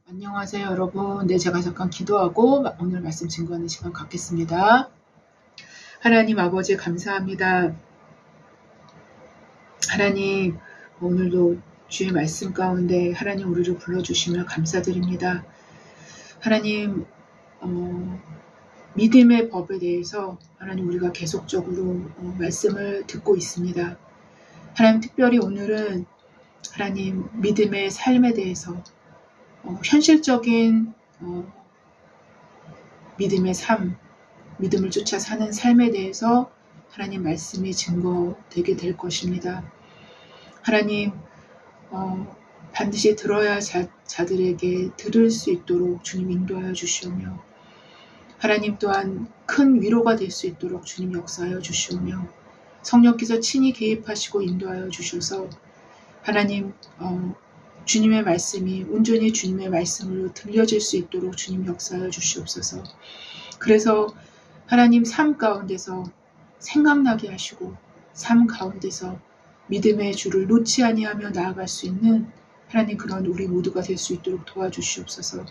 안녕하세요, 여러분. 네, 제가 잠깐 기도하고 오늘 말씀 증거하는 시간 갖겠습니다. 하나님 아버지 감사합니다. 하나님, 오늘도 주의 말씀 가운데 하나님 우리를 불러주시며 감사드립니다. 하나님, 믿음의 법에 대해서 하나님 우리가 계속적으로 말씀을 듣고 있습니다. 하나님 특별히 오늘은 하나님 믿음의 삶에 대해서 현실적인 믿음의 삶, 믿음을 쫓아 사는 삶에 대해서 하나님 말씀이 증거되게 될 것입니다. 하나님 반드시 들어야 자들에게 들을 수 있도록 주님 인도하여 주시오며 하나님 또한 큰 위로가 될 수 있도록 주님 역사하여 주시오며 성령께서 친히 개입하시고 인도하여 주셔서 하나님 주님의 말씀이 온전히 주님의 말씀으로 들려질 수 있도록 주님 역사하여 주시옵소서. 그래서 하나님 삶 가운데서 생각나게 하시고 삶 가운데서 믿음의 줄을 놓지 아니하며 나아갈 수 있는 하나님 그런 우리 모두가 될 수 있도록 도와주시옵소서.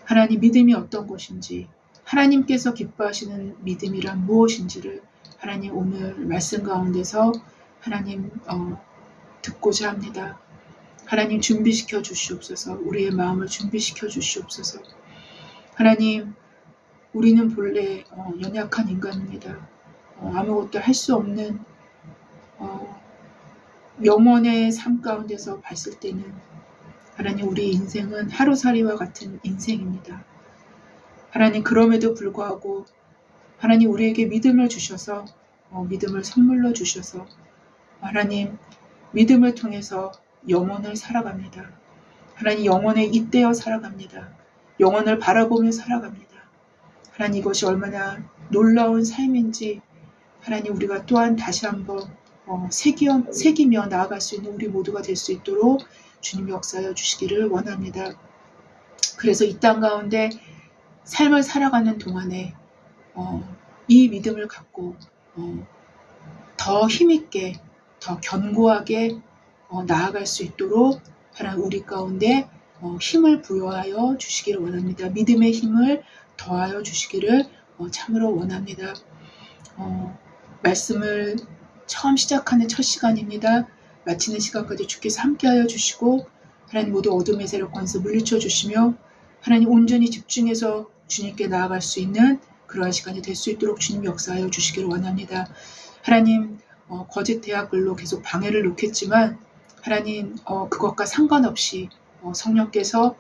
하나님 믿음이 어떤 것인지 하나님께서 기뻐하시는 믿음이란 무엇인지를 하나님 오늘 말씀 가운데서 하나님 듣고자 합니다. 하나님 준비시켜 주시옵소서. 우리의 마음을 준비시켜 주시옵소서. 하나님 우리는 본래 연약한 인간입니다. 아무것도 할 수 없는 영원의 삶 가운데서 봤을 때는 하나님 우리 인생은 하루살이와 같은 인생입니다. 하나님 그럼에도 불구하고 하나님 우리에게 믿음을 주셔서 믿음을 선물로 주셔서 하나님 믿음을 통해서 영혼을 살아갑니다. 하나님 영혼에 잇대어 살아갑니다. 영혼을 바라보며 살아갑니다. 하나님 이것이 얼마나 놀라운 삶인지 하나님 우리가 또한 다시 한번 새기며 나아갈 수 있는 우리 모두가 될 수 있도록 주님 역사하여 주시기를 원합니다. 그래서 이 땅 가운데 삶을 살아가는 동안에 이 믿음을 갖고 더 힘있게 더 견고하게 나아갈 수 있도록 하나님 우리 가운데 힘을 부여하여 주시기를 원합니다. 믿음의 힘을 더하여 주시기를 참으로 원합니다. 말씀을 처음 시작하는 첫 시간입니다. 마치는 시간까지 주께서 함께하여 주시고 하나님 모두 어둠의 세력권에서 물리쳐 주시며 하나님 온전히 집중해서 주님께 나아갈 수 있는 그러한 시간이 될 수 있도록 주님 역사하여 주시기를 원합니다. 하나님 거짓 대학들로 계속 방해를 놓겠지만 하나님 그것과 상관없이 성령께서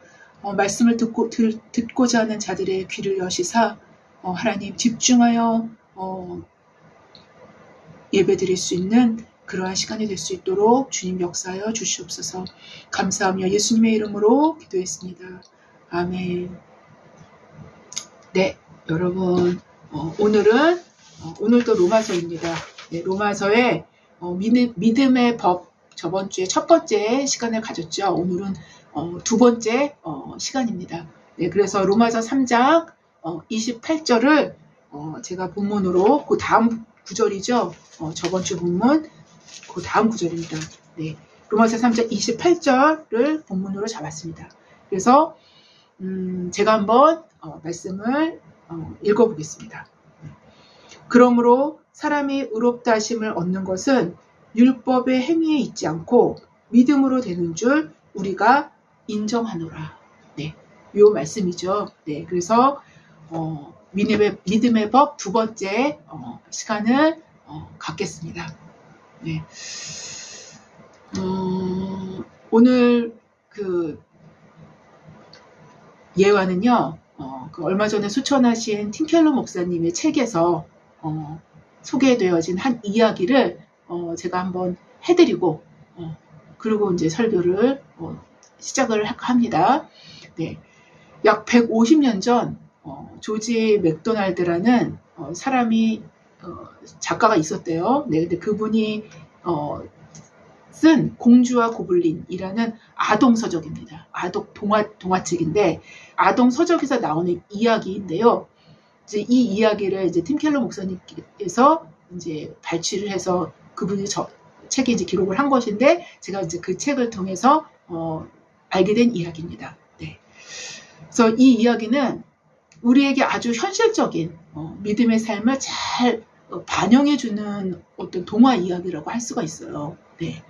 말씀을 듣고자 하는 자들의 귀를 여시사 하나님 집중하여 예배드릴 수 있는 그러한 시간이 될 수 있도록 주님 역사하여 주시옵소서. 감사하며 예수님의 이름으로 기도했습니다. 아멘. 네, 여러분 오늘도 로마서입니다. 네, 로마서의 믿음의 법 저번 주에 첫 번째 시간을 가졌죠. 오늘은 두 번째 시간입니다. 네, 그래서 로마서 3장 28절을 제가 본문으로 그 다음 구절이죠. 저번 주 본문 그 다음 구절입니다. 네, 로마서 3장 28절을 본문으로 잡았습니다. 그래서 제가 한번 말씀을 읽어보겠습니다. 그러므로 사람이 의롭다 하심을 얻는 것은 율법의 행위에 있지 않고 믿음으로 되는 줄 우리가 인정하노라. 네, 요 말씀이죠. 네, 그래서 믿음의 법 두 번째 시간을 갖겠습니다. 네, 오늘 그 예화는요. 그 얼마 전에 수천하신 팀켈러 목사님의 책에서 소개되어진 한 이야기를 제가 한번 해드리고 그리고 이제 설교를 시작을 합니다. 네, 약 150년 전 조지 맥도날드라는 사람이 작가가 있었대요. 네, 근데 그분이 쓴 공주와 고블린이라는 아동 서적입니다. 아동 동화책인데 아동 서적에서 나오는 이야기인데요. 이제 이 이야기를 이제 팀켈러 목사님께서 이제 발췌를 해서 그분이 책에 이제 기록을 한 것인데 제가 이제 그 책을 통해서 알게 된 이야기입니다. 네. 그래서 이 이야기는 우리에게 아주 현실적인 믿음의 삶을 잘 반영해주는 어떤 동화 이야기라고 할 수가 있어요. 네.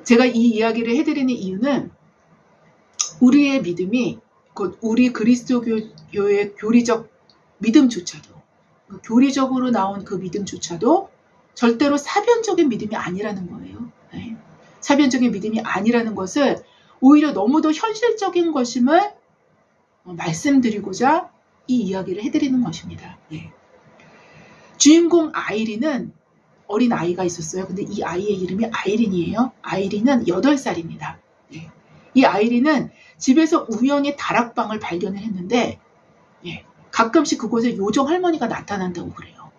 제가 이 이야기를 해드리는 이유는 우리의 믿음이 곧 우리 그리스도교의 교리적 믿음조차도 교리적으로 나온 그 믿음조차도 절대로 사변적인 믿음이 아니라는 거예요. 네. 사변적인 믿음이 아니라는 것을 오히려 너무도 현실적인 것임을 말씀드리고자 이 이야기를 해드리는 것입니다. 네. 주인공 아이린은 어린 아이가 있었어요. 근데 이 아이의 이름이 아이린이에요. 아이린은 8살입니다. 네. 이 아이린은 집에서 우연히 다락방을 발견을 했는데 가끔씩 그곳에 요정 할머니가 나타난다고 그래요.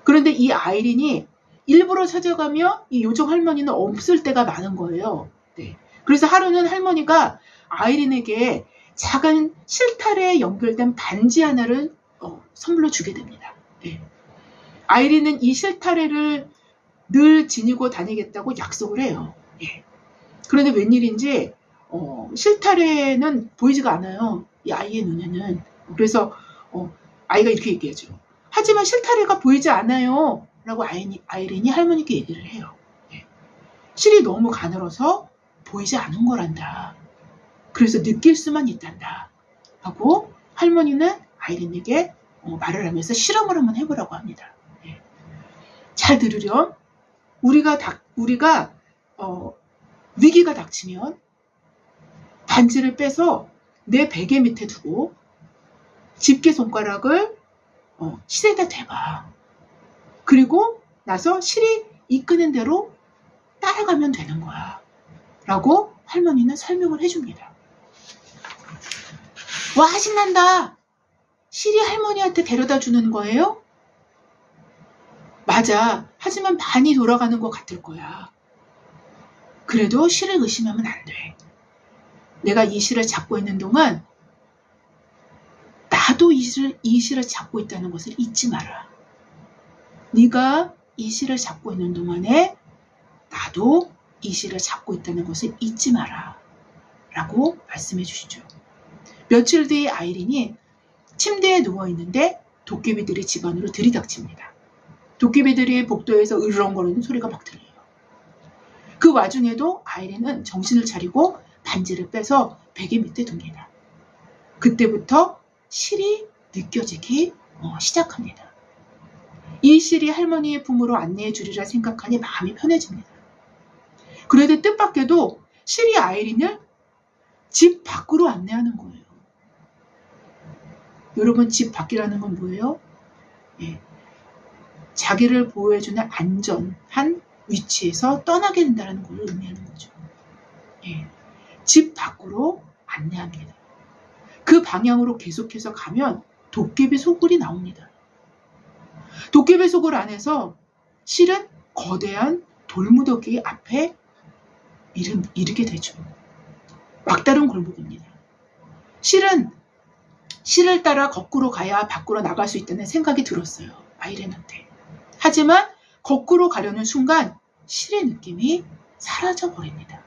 그런데 이 아이린이 일부러 찾아가며 이 요정 할머니는 없을 때가 많은 거예요. 네. 그래서 하루는 할머니가 아이린에게 작은 실타래에 연결된 반지 하나를 선물로 주게 됩니다. 네. 아이린은 이 실타래를 늘 지니고 다니겠다고 약속을 해요. 예. 그런데 웬일인지 실타래는 보이지가 않아요. 이 아이의 눈에는. 그래서 아이가 이렇게 얘기하죠. 하지만 실타래가 보이지 않아요. 라고 아이린이 할머니께 얘기를 해요. 예. 실이 너무 가늘어서 보이지 않은 거란다. 그래서 느낄 수만 있단다. 하고 할머니는 아이린에게 말을 하면서 실험을 한번 해보라고 합니다. 예. 잘 들으렴. 우리가 위기가 닥치면 반지를 빼서 내 베개 밑에 두고 집게 손가락을 실에다 대봐. 그리고 나서 실이 이끄는 대로 따라가면 되는 거야. 라고 할머니는 설명을 해줍니다. 와, 신난다. 실이 할머니한테 데려다 주는 거예요? 맞아. 하지만 반이 돌아가는 것 같을 거야. 그래도 실을 의심하면 안 돼. 내가 이 실을 잡고 있는 동안 나도 이 실을 잡고 있다는 것을 잊지 마라. 네가 이 실을 잡고 있는 동안에 나도 이 실을 잡고 있다는 것을 잊지 마라. 라고 말씀해 주시죠. 며칠 뒤에 아이린이 침대에 누워있는데 도깨비들이 집 안으로 들이닥칩니다. 도깨비들이 복도에서 으르렁거리는 소리가 막 들려요. 그 와중에도 아이린은 정신을 차리고 반지를 빼서 베개 밑에 둡니다. 그때부터 실이 느껴지기 시작합니다. 이 실이 할머니의 품으로 안내해 주리라 생각하니 마음이 편해집니다. 그런데 뜻밖에도 실이 아이린을 집 밖으로 안내하는 거예요. 여러분, 집 밖이라는 건 뭐예요? 예. 자기를 보호해주는 안전한 위치에서 떠나게 된다는 걸 의미하는 거죠. 예. 집 밖으로 안내합니다. 그 방향으로 계속해서 가면 도깨비 소굴이 나옵니다. 도깨비 소굴 안에서 실은 거대한 돌무더기 앞에 이르게 되죠. 막다른 골목입니다. 실은 실을 따라 거꾸로 가야 밖으로 나갈 수 있다는 생각이 들었어요. 아이린한테. 하지만 거꾸로 가려는 순간 실의 느낌이 사라져버립니다.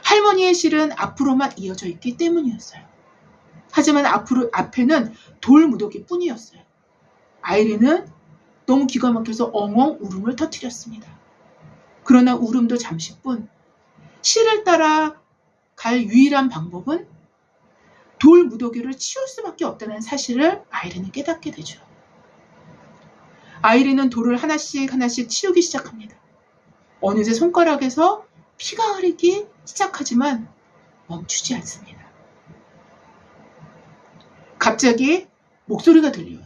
할머니의 실은 앞으로만 이어져 있기 때문이었어요. 하지만 앞에는 돌무더기 뿐이었어요. 아이린은 너무 기가 막혀서 엉엉 울음을 터뜨렸습니다. 그러나 울음도 잠시뿐. 실을 따라 갈 유일한 방법은 돌무더기를 치울 수밖에 없다는 사실을 아이린은 깨닫게 되죠. 아이린은 돌을 하나씩 하나씩 치우기 시작합니다. 어느새 손가락에서 피가 흐르기 시작하지만 멈추지 않습니다. 갑자기 목소리가 들려요.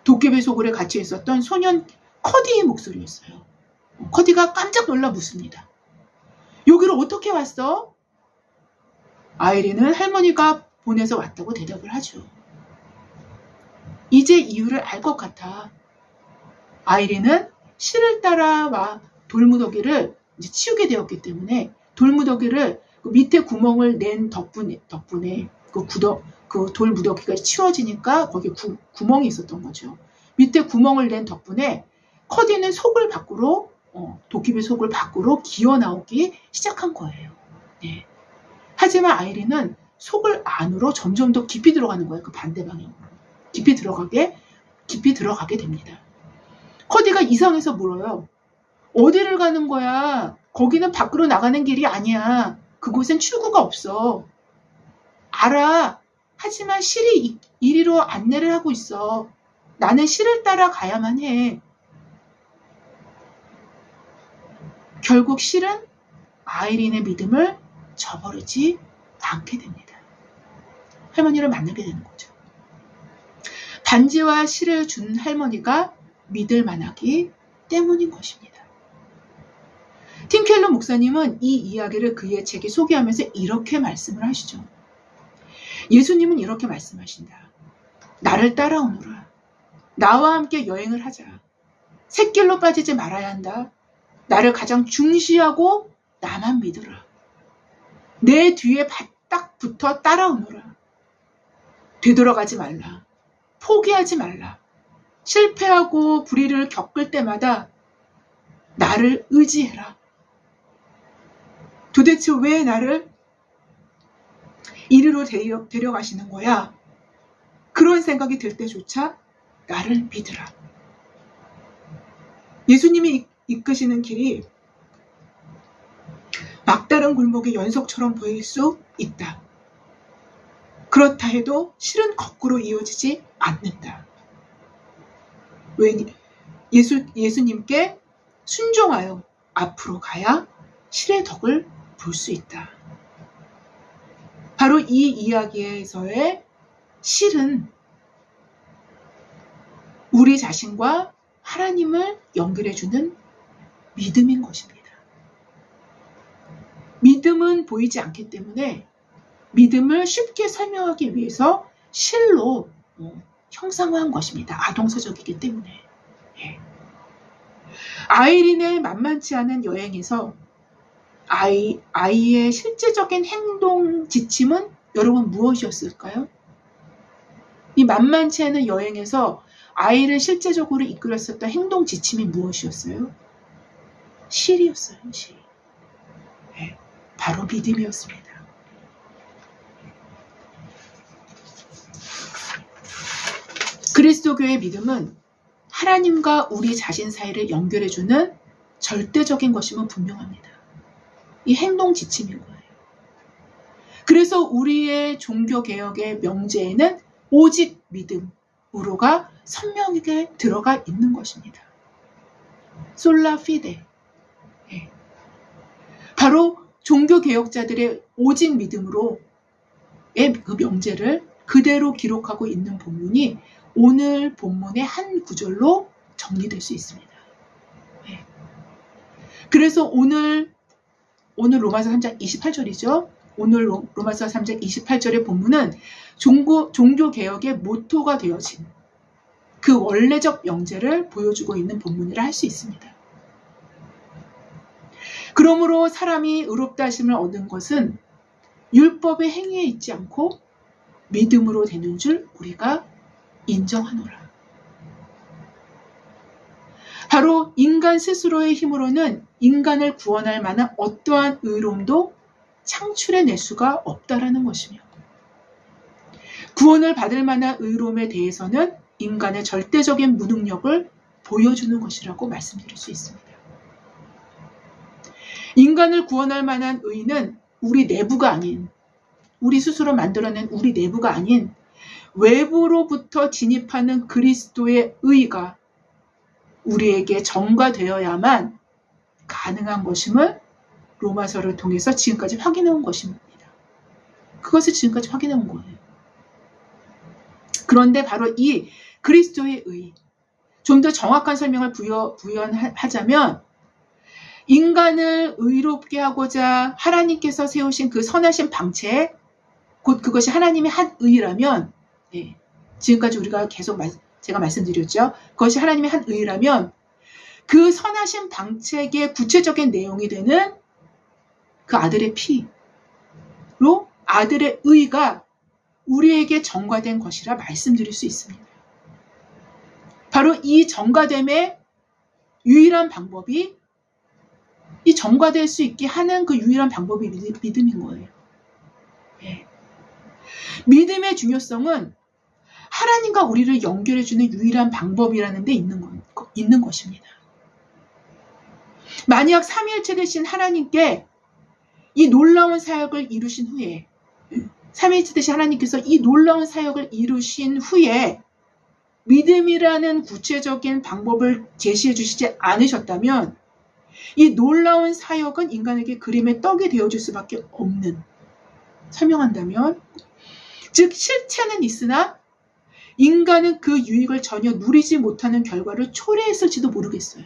도깨비 소굴에 갇혀 있었던 소년 커디의 목소리였어요. 커디가 깜짝 놀라 묻습니다. 여기로 어떻게 왔어? 아이린은 할머니가 보내서 왔다고 대답을 하죠. 이제 이유를 알 것 같아. 아이린은 실을 따라와 돌무더기를 이제 치우게 되었기 때문에 돌무더기를 그 밑에 구멍을 낸 덕분에 그 돌무더기가 치워지니까 거기에 구멍이 있었던 거죠. 밑에 구멍을 낸 덕분에 커디는 속을 밖으로 도깨비 속을 밖으로 기어 나오기 시작한 거예요. 네. 하지만 아이린은 속을 안으로 점점 더 깊이 들어가는 거예요. 그 반대 방향으로. 깊이 들어가게 됩니다. 커디가 이상해서 물어요. 어디를 가는 거야? 거기는 밖으로 나가는 길이 아니야. 그곳엔 출구가 없어. 알아. 하지만 실이 이리로 안내를 하고 있어. 나는 실을 따라 가야만 해. 결국 실은 아이린의 믿음을 저버리지 않게 됩니다. 할머니를 만나게 되는 거죠. 반지와 실을 준 할머니가 믿을 만하기 때문인 것입니다. 팀 켈러 목사님은 이 이야기를 그의 책에 소개하면서 이렇게 말씀을 하시죠. 예수님은 이렇게 말씀하신다. 나를 따라오너라. 나와 함께 여행을 하자. 샛길로 빠지지 말아야 한다. 나를 가장 중시하고 나만 믿으라. 내 뒤에 바짝 붙어 따라오너라. 되돌아가지 말라. 포기하지 말라. 실패하고 불의를 겪을 때마다 나를 의지해라. 도대체 왜 나를 이리로 데려가시는 거야? 그런 생각이 들 때조차 나를 믿으라. 예수님이 이끄시는 길이 막다른 골목의 연속처럼 보일 수 있다. 그렇다 해도 실은 거꾸로 이어지지 않는다. 왜? 예수님께 순종하여 앞으로 가야 실의 덕을 볼 수 있다. 바로 이 이야기에서의 실은 우리 자신과 하나님을 연결해주는 믿음인 것입니다. 믿음은 보이지 않기 때문에 믿음을 쉽게 설명하기 위해서 실로 형상화한 것입니다. 아동서적이기 때문에. 예. 아이린의 만만치 않은 여행에서 아이의 실제적인 행동 지침은 여러분 무엇이었을까요? 이 만만치 않은 여행에서 아이를 실제적으로 이끌었었던 행동 지침이 무엇이었어요? 실이었어요. 실. 네, 바로 믿음이었습니다. 그리스도교의 믿음은 하나님과 우리 자신 사이를 연결해주는 절대적인 것임은 분명합니다. 이 행동 지침인 거예요. 그래서 우리의 종교개혁의 명제에는 오직 믿음으로가 선명하게 들어가 있는 것입니다. 솔라 피데. 네. 바로 종교개혁자들의 오직 믿음으로의 그 명제를 그대로 기록하고 있는 본문이 오늘 본문의 한 구절로 정리될 수 있습니다. 네. 그래서 오늘 로마서 3장 28절이죠. 오늘 로마서 3장 28절의 본문은 종교개혁의 모토가 되어진 그 원래적 명제를 보여주고 있는 본문이라 할 수 있습니다. 그러므로 사람이 의롭다 하심을 얻은 것은 율법의 행위에 있지 않고 믿음으로 되는 줄 우리가 인정하노라. 바로 인간 스스로의 힘으로는 인간을 구원할 만한 어떠한 의로움도 창출해낼 수가 없다라는 것이며, 구원을 받을 만한 의로움에 대해서는 인간의 절대적인 무능력을 보여주는 것이라고 말씀드릴 수 있습니다. 인간을 구원할 만한 의는 우리 내부가 아닌, 우리 스스로 만들어낸 우리 내부가 아닌 외부로부터 진입하는 그리스도의 의가 우리에게 전가되어야만 가능한 것임을 로마서를 통해서 지금까지 확인해 온 것입니다. 그것을 지금까지 확인해 온 거예요. 그런데 바로 이 그리스도의 의, 좀 더 정확한 설명을 부연하자면 인간을 의롭게 하고자 하나님께서 세우신 그 선하신 방책, 곧 그것이 하나님의 한 의라면, 네, 지금까지 우리가 계속 제가 말씀드렸죠. 그것이 하나님의 한 의라면 그 선하신 방책의 구체적인 내용이 되는 그 아들의 피로 아들의 의가 우리에게 전가된 것이라 말씀드릴 수 있습니다. 바로 이 전가됨의 유일한 방법이 이 전가될 수 있게 하는 그 유일한 방법이 믿음인 거예요. 예. 믿음의 중요성은 하나님과 우리를 연결해주는 유일한 방법이라는 데 있는 것입니다. 만약 삼위일체 되신 하나님께 이 놀라운 사역을 이루신 후에, 삼위일체 되신 하나님께서 이 놀라운 사역을 이루신 후에 믿음이라는 구체적인 방법을 제시해 주시지 않으셨다면 이 놀라운 사역은 인간에게 그림의 떡이 되어줄 수밖에 없는, 설명한다면, 즉 실체는 있으나 인간은 그 유익을 전혀 누리지 못하는 결과를 초래했을지도 모르겠어요.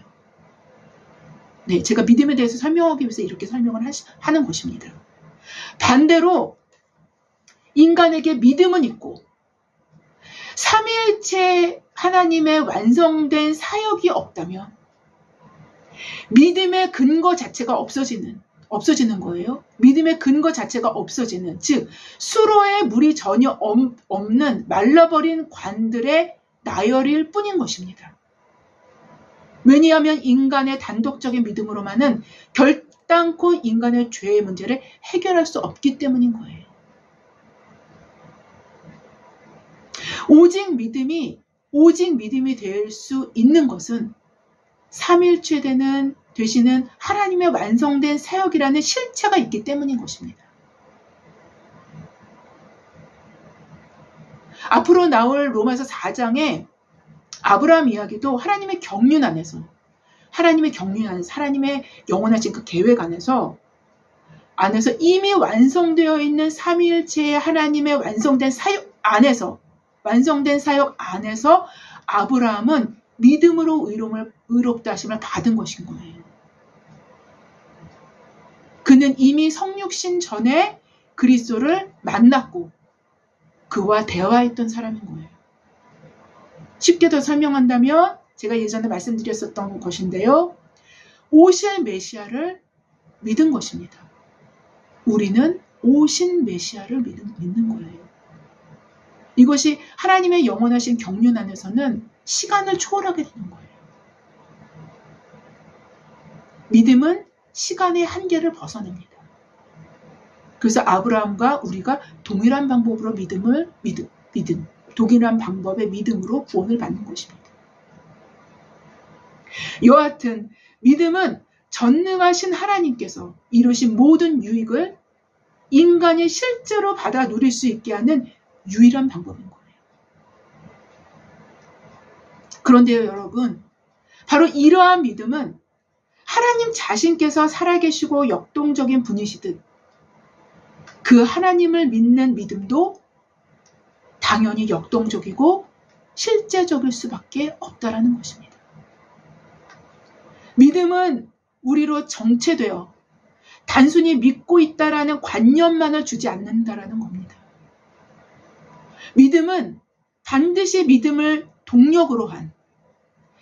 네, 제가 믿음에 대해서 설명하기 위해서 이렇게 설명을 하는 것입니다. 반대로 인간에게 믿음은 있고 삼위일체 하나님의 완성된 사역이 없다면 믿음의 근거 자체가 없어지는 거예요. 믿음의 근거 자체가 없어지는, 즉 수로에 물이 전혀 없는 말라버린 관들의 나열일 뿐인 것입니다. 왜냐하면 인간의 단독적인 믿음으로만은 결단코 인간의 죄의 문제를 해결할 수 없기 때문인 거예요. 오직 믿음이 될 수 있는 것은 삼위일체 되시는 하나님의 완성된 사역이라는 실체가 있기 때문인 것입니다. 앞으로 나올 로마서 4장에 아브라함 이야기도 하나님의 경륜 안에서, 하나님의 영원하신 그 계획 안에서 이미 완성되어 있는 삼위일체의 하나님의 완성된 사역 안에서 아브라함은 믿음으로 의롭다 하심을 받은 것인 거예요. 그는 이미 성육신 전에 그리스도를 만났고 그와 대화했던 사람인 거예요. 쉽게 더 설명한다면 제가 예전에 말씀드렸었던 것인데요. 오실 메시아를 믿은 것입니다. 우리는 오신 메시아를 믿는 거예요. 이것이 하나님의 영원하신 경륜 안에서는 시간을 초월하게 되는 거예요. 믿음은 시간의 한계를 벗어납니다. 그래서 아브라함과 우리가 동일한 방법으로 동일한 방법의 믿음으로 구원을 받는 것입니다. 여하튼 믿음은 전능하신 하나님께서 이루신 모든 유익을 인간이 실제로 받아 누릴 수 있게 하는 유일한 방법인 거예요. 그런데요, 여러분, 바로 이러한 믿음은 하나님 자신께서 살아계시고 역동적인 분이시듯 그 하나님을 믿는 믿음도 당연히 역동적이고 실제적일 수밖에 없다라는 것입니다. 믿음은 우리로 정체되어 단순히 믿고 있다라는 관념만을 주지 않는다라는 겁니다. 믿음은 반드시 믿음을 동력으로 한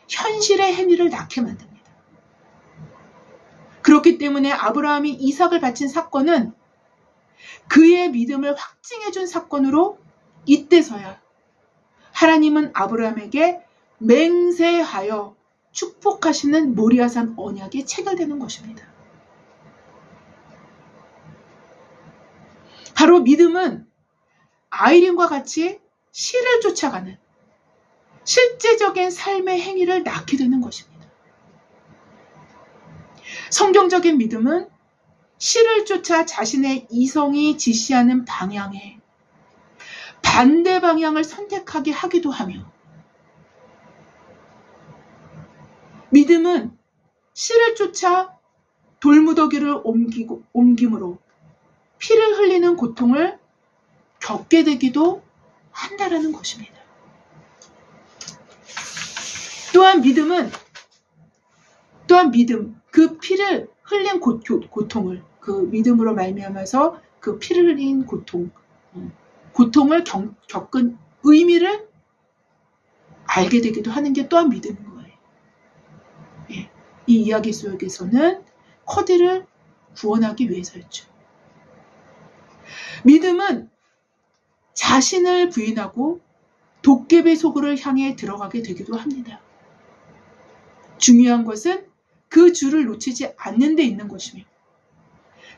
현실의 행위를 낳게 만듭니다. 그렇기 때문에 아브라함이 이삭을 바친 사건은 그의 믿음을 확증해준 사건으로 이때서야 하나님은 아브라함에게 맹세하여 축복하시는 모리아산 언약이 체결되는 것입니다. 바로 믿음은 아이린과 같이 실을 쫓아가는 실제적인 삶의 행위를 낳게 되는 것입니다. 성경적인 믿음은 실을 쫓아 자신의 이성이 지시하는 방향에 반대 방향을 선택하게 하기도 하며, 믿음은 실을 쫓아 돌무더기를 옮김으로 피를 흘리는 고통을 겪게 되기도 한다라는 것입니다. 또한 믿음, 그 피를 흘린 고통을, 그 믿음으로 말미암아서 그 피를 흘린 고통을 겪은 의미를 알게 되기도 하는 게 또한 믿음인 거예요. 예, 이 이야기 속에서는 커디를 구원하기 위해서였죠. 믿음은 자신을 부인하고 도깨비 속으로 향해 들어가게 되기도 합니다. 중요한 것은 그 줄을 놓치지 않는 데 있는 것이며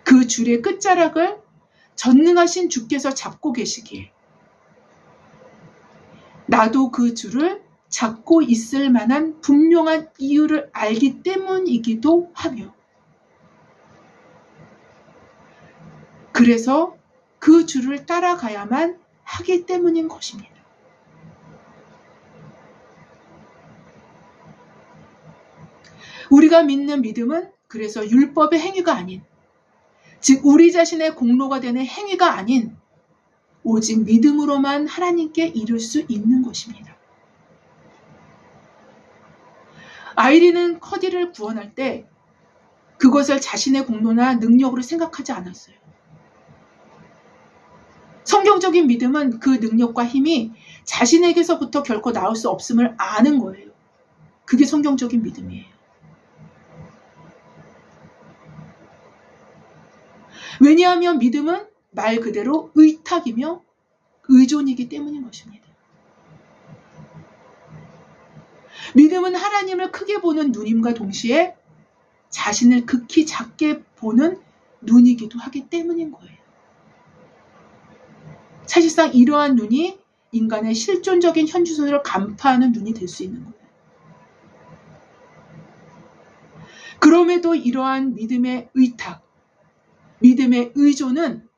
그 줄의 끝자락을 전능하신 주께서 잡고 계시기에 나도 그 줄을 잡고 있을 만한 분명한 이유를 알기 때문이기도 하며 그래서 그 줄을 따라가야만 하기 때문인 것입니다. 우리가 믿는 믿음은 그래서 율법의 행위가 아닌, 즉 우리 자신의 공로가 되는 행위가 아닌 오직 믿음으로만 하나님께 이룰 수 있는 것입니다. 아이린은 커디를 구원할 때 그것을 자신의 공로나 능력으로 생각하지 않았어요. 성경적인 믿음은 그 능력과 힘이 자신에게서부터 결코 나올 수 없음을 아는 거예요. 그게 성경적인 믿음이에요. 왜냐하면 믿음은 말 그대로 의탁이며 의존이기 때문인 것입니다. 믿음은 하나님을 크게 보는 눈임과 동시에 자신을 극히 작게 보는 눈이기도 하기 때문인 거예요. 사실상 이러한 눈이 인간의 실존적인 현주소를 간파하는 눈이 될 수 있는 거예요. 그럼에도 이러한 믿음의 의탁, 믿음의 의존은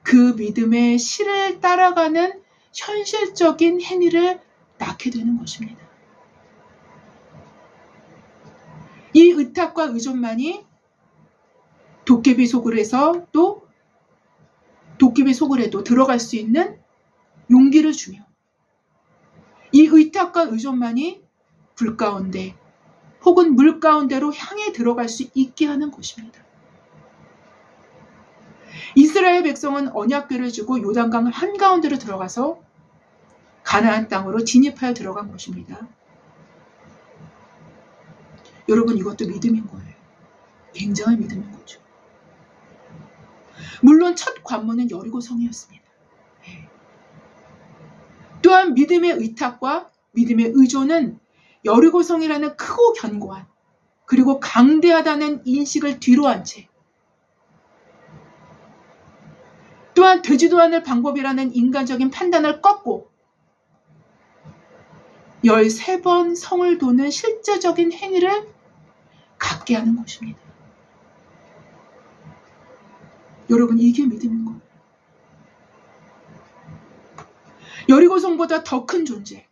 그 믿음의 실을 따라가는 현실적인 행위를 낳게 되는 것입니다. 이 의탁과 의존만이 도깨비 속을에서 또 도깨비 속을에도 들어갈 수 있는 용기를 주며 이 의탁과 의존만이 불 가운데 혹은 물 가운데로 향해 들어갈 수 있게 하는 것입니다. 이스라엘 백성은 언약궤를 주고 요단강 한가운데로 들어가서 가나안 땅으로 진입하여 들어간 것입니다. 여러분, 이것도 믿음인 거예요. 굉장한 믿음인 거죠. 물론 첫 관문은 여리고성이었습니다. 또한 믿음의 의탁과 믿음의 의존은 여리고성이라는 크고 견고한 그리고 강대하다는 인식을 뒤로한 채 또한 되지도 않을 방법이라는 인간적인 판단을 꺾고 13번 성을 도는 실제적인 행위를 갖게 하는 것입니다. 여러분, 이게 믿음인 거예요. 여리고성보다 더 큰 존재,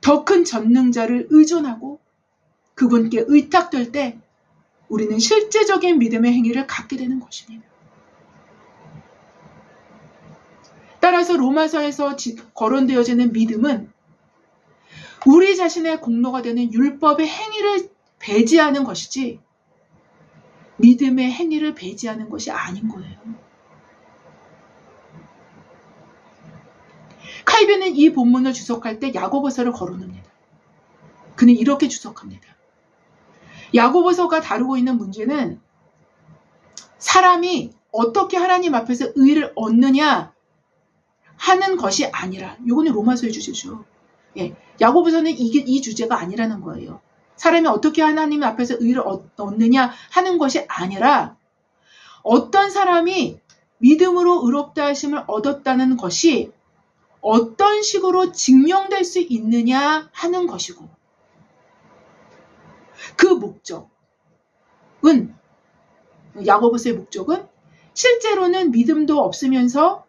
더 큰 전능자를 의존하고 그분께 의탁될 때 우리는 실제적인 믿음의 행위를 갖게 되는 것입니다. 따라서 로마서에서 거론되어지는 믿음은 우리 자신의 공로가 되는 율법의 행위를 배제하는 것이지 믿음의 행위를 배제하는 것이 아닌 거예요. 칼빈은 이 본문을 주석할 때 야고보서를 거론합니다. 그는 이렇게 주석합니다. 야고보서가 다루고 있는 문제는 사람이 어떻게 하나님 앞에서 의를 얻느냐 하는 것이 아니라, 이거는 로마서의 주제죠. 야고보서는 이 주제가 아니라는 거예요. 사람이 어떻게 하나님 앞에서 의를 얻느냐 하는 것이 아니라 어떤 사람이 믿음으로 의롭다 하심을 얻었다는 것이 어떤 식으로 증명될 수 있느냐 하는 것이고 그 목적은 야고보서의 목적은 실제로는 믿음도 없으면서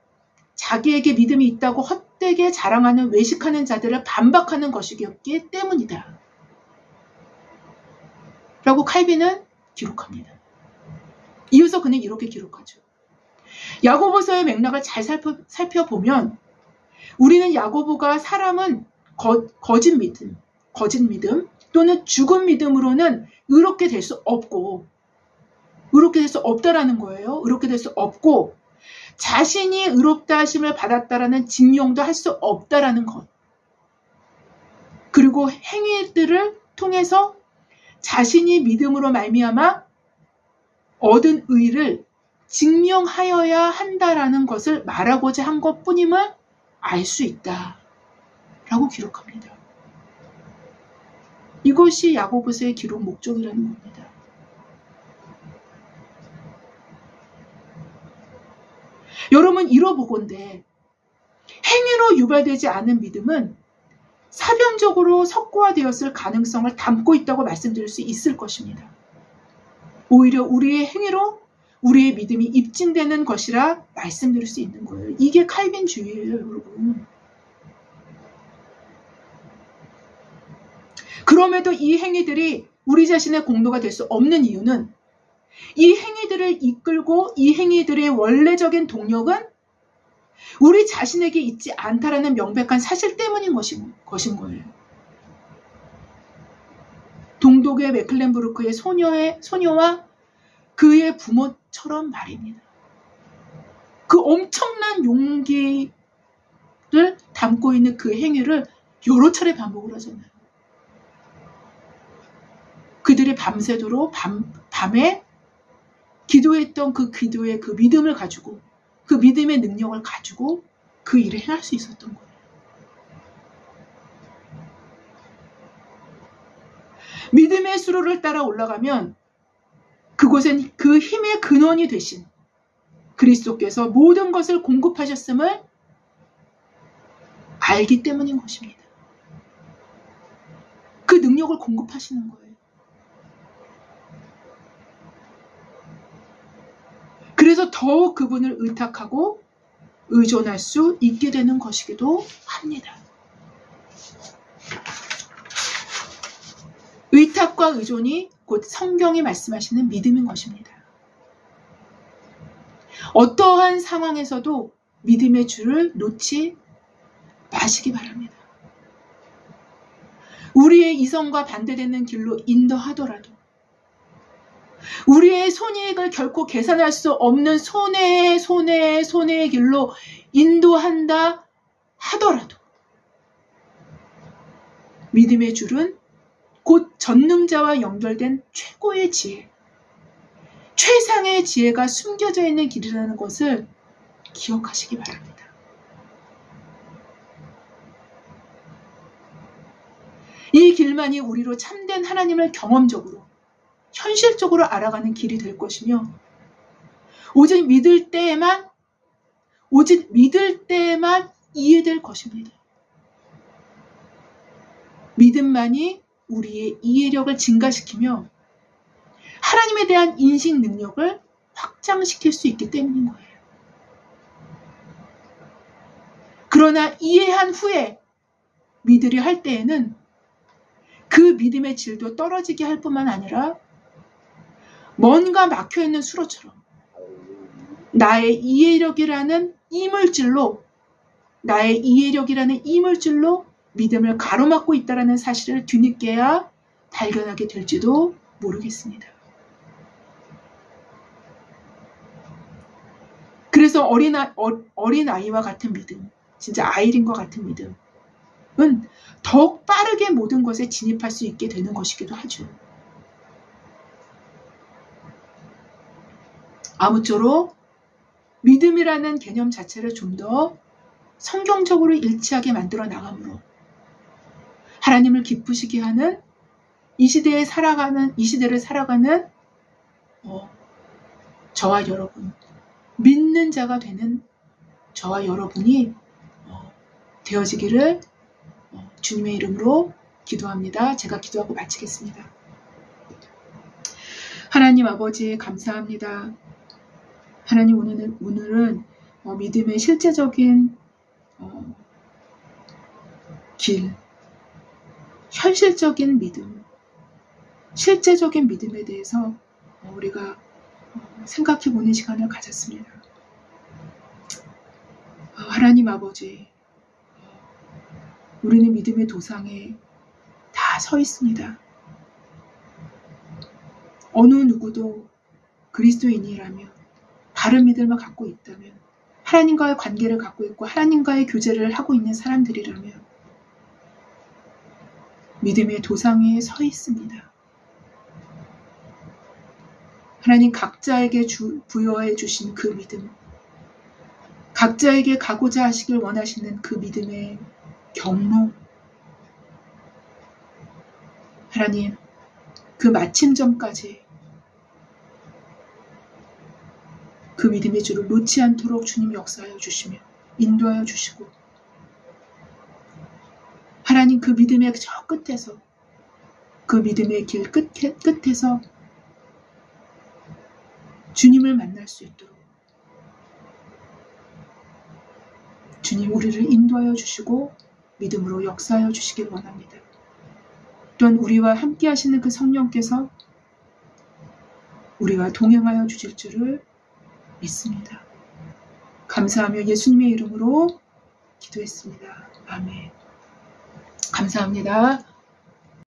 자기에게 믿음이 있다고 헛되게 자랑하는 외식하는 자들을 반박하는 것이었기 때문이다. 라고 칼빈은 기록합니다. 이어서 그는 이렇게 기록하죠. 야고보서의 맥락을 잘 살펴보면 우리는 야고보가 사람은 거짓 믿음 또는 죽은 믿음으로는 의롭게 될 수 없고 의롭게 될 수 없다라는 거예요. 의롭게 될 수 없고 자신이 의롭다 하심을 받았다라는 증명도 할 수 없다라는 것. 그리고 행위들을 통해서 자신이 믿음으로 말미암아 얻은 의를 증명하여야 한다라는 것을 말하고자 한 것뿐임을 알 수 있다. 라고 기록합니다. 이것이 야고보서의 기록 목적이라는 겁니다. 여러분 이러보건대 행위로 유발되지 않은 믿음은 사변적으로 석고화되었을 가능성을 담고 있다고 말씀드릴 수 있을 것입니다. 오히려 우리의 행위로 우리의 믿음이 입증되는 것이라 말씀드릴 수 있는 거예요. 이게 칼빈주의예요, 여러분. 그럼에도 이 행위들이 우리 자신의 공로가 될 수 없는 이유는 이 행위들을 이끌고 이 행위들의 원래적인 동력은 우리 자신에게 있지 않다라는 명백한 사실 때문인 것인 거예요. 동독의 메클렌부르크의 소녀와 그의 부모처럼 말입니다. 그 엄청난 용기를 담고 있는 그 행위를 여러 차례 반복을 하잖아요. 그들이 밤새도록 밤에 기도했던 그 기도의 그 믿음을 가지고 그 믿음의 능력을 가지고 그 일을 행할 수 있었던 거예요. 믿음의 수로를 따라 올라가면 그곳엔 그 힘의 근원이 되신 그리스도께서 모든 것을 공급하셨음을 알기 때문인 것입니다. 그 능력을 공급하시는 거예요. 그래서 더욱 그분을 의탁하고 의존할 수 있게 되는 것이기도 합니다. 의탁과 의존이 곧 성경이 말씀하시는 믿음인 것입니다. 어떠한 상황에서도 믿음의 줄을 놓지 마시기 바랍니다. 우리의 이성과 반대되는 길로 인도하더라도 우리의 손익을 결코 계산할 수 없는 손해의 길로 인도한다 하더라도 믿음의 줄은 곧 전능자와 연결된 최고의 지혜, 최상의 지혜가 숨겨져 있는 길이라는 것을 기억하시기 바랍니다. 이 길만이 우리로 참된 하나님을 경험적으로, 현실적으로 알아가는 길이 될 것이며 오직 믿을 때에만 이해될 것입니다. 믿음만이 우리의 이해력을 증가시키며 하나님에 대한 인식 능력을 확장시킬 수 있기 때문인 거예요. 그러나 이해한 후에 믿으려 할 때에는 그 믿음의 질도 떨어지게 할 뿐만 아니라 뭔가 막혀있는 수로처럼 나의 이해력이라는 이물질로 믿음을 가로막고 있다는 사실을 뒤늦게야 발견하게 될지도 모르겠습니다. 그래서 어린아이와 같은 믿음, 진짜 아이린과 같은 믿음은 더욱 빠르게 모든 것에 진입할 수 있게 되는 것이기도 하죠. 아무쪼록 믿음이라는 개념 자체를 좀 더 성경적으로 일치하게 만들어 나가므로 하나님을 기쁘시게 하는 이 시대를 살아가는 저와 여러분, 믿는 자가 되는 저와 여러분이 되어지기를 주님의 이름으로 기도합니다. 제가 기도하고 마치겠습니다. 하나님 아버지 감사합니다. 하나님 오늘은 믿음의 실제적인 길, 현실적인 믿음, 실제적인 믿음에 대해서 우리가 생각해보는 시간을 가졌습니다. 하나님 아버지, 우리는 믿음의 도상에 다 서 있습니다. 어느 누구도 그리스도인이라면, 바른 믿음을 갖고 있다면, 하나님과의 관계를 갖고 있고 하나님과의 교제를 하고 있는 사람들이라면 믿음의 도상에 서 있습니다. 하나님 각자에게 부여해 주신 그 믿음, 각자에게 가고자 하시길 원하시는 그 믿음의 경로, 하나님, 그 마침점까지 그 믿음의 줄을 놓지 않도록 주님 역사하여 주시며 인도하여 주시고, 하나님 그 믿음의 저 끝에서, 그 믿음의 길 끝에서 주님을 만날 수 있도록 주님 우리를 인도하여 주시고 믿음으로 역사하여 주시길 원합니다. 또한 우리와 함께 하시는 그 성령께서 우리와 동행하여 주실 줄을 믿습니다. 감사하며 예수님의 이름으로 기도했습니다. 아멘. 감사합니다.